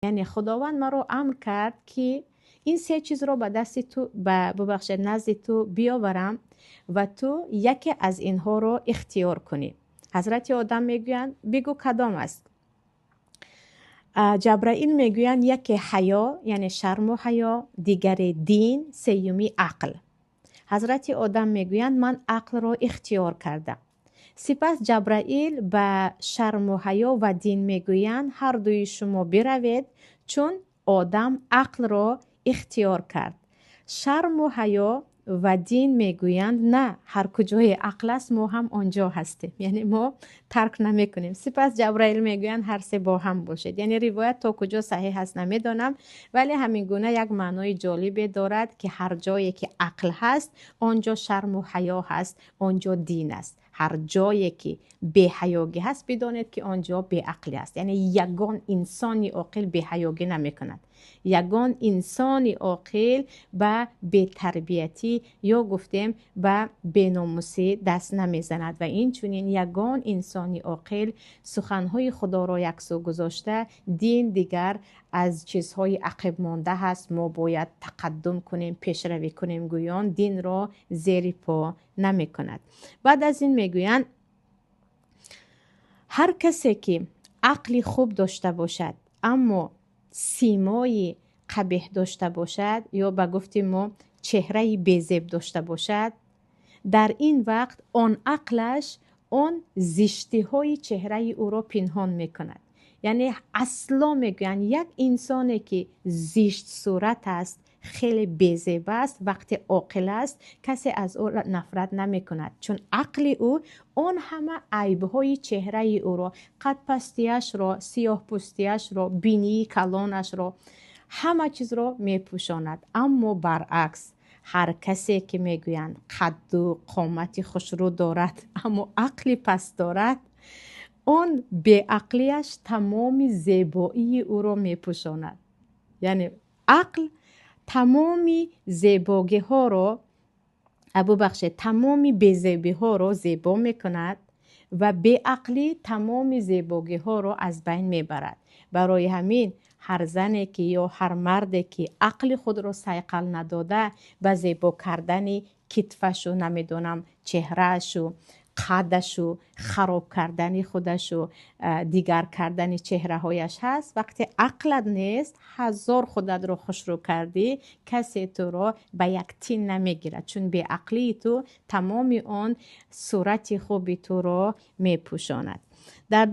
یعنی خداوند ما رو امر کرد که این 3 چیز رو به دست تو ببخشید نزد تو بیاورم و تو یکی از اینها رو اختیار کنی. حضرت آدم میگویند بگو کدام است؟ جبرائیل میگویند یکی حیا، یعنی شرم و حیا، دیگر دین، سیومی عقل. حضرت آدم میگویند من عقل رو اختیار کردم. سپس جبرائیل به شرم و حیا و دین میگویند هر دوی شما بروید، چون آدم عقل را اختیار کرد. شرم و حیا و دین میگویند نه، هر کجای عقل است ما هم آنجا هستیم، یعنی ما ترک نمی کنیم. سپس جبرائیل میگویند هر 3 با هم باشید. یعنی روایت تا کجا صحیح هست نمیدانم، ولی همین گونه یک معنای جالبی دارد که هر جایی که عقل هست آنجا شرم و حیا هست، آنجا دین است. هر جایی که بی حیاگی هست بدانید که آنجا بی عقلی است. یعنی یگان انسانی عاقل بی حیاگی نمی کند. یگان انسانی عاقل به بی تربیتی یا گفتیم به بی ناموسی دست نمی زند و این چونین یگان انسانی عاقل سخنهای خدا را یکسو گذاشته، دین دیگر از چیزهای عقب مانده هست، ما باید تقدم کنیم، پیشروی کنیم، گویان دین را زیر پا نمی کند. بعد از این میگویند هر کسی که عقلی خوب داشته باشد اما سیمای قبیح داشته باشد یا به گفتیم ما چهره بی‌زیب داشته باشد، در این وقت آن عقلش آن زشتی های چهره او را پنهان میکند. یعنی اصلا میگوین یک انسانی که زشت صورت است، خیلی بی‌زیب است، وقتی عاقل است کسی از او نفرت نمی کند، چون عقل او آن همه عیبهای چهره او را، قد پستیش را، سیاه پوستیش را، بینی کلانش را، همه چیز را می پوشاند. اما برعکس هر کسی که میگویند قد و قامت خوشرو دارد اما عقلی پست دارد، اون بی عقلیش تمام زیبایی او را می پوشاند. یعنی عقل تمامی زیباگی ها رو تمامی بی‌زیبی ها رو زیبا می کند و بی‌عقلی تمامی زیباگی ها رو از بین می برد. برای همین هر زنی که یا هر مردی که عقل خود رو صیقل نداده و زیبا کردن کتفشو، نمیدونم چهرهشو، قدشو، خراب کردن خودشو، دیگر کردن چهره هایش هست، وقتی عقلت نیست هزار خودت رو خوش رو کردی کسی تو رو به یک تین نمیگیرد، چون به عقلی تو تمام آن صورت خوبی تو رو میپوشاند. در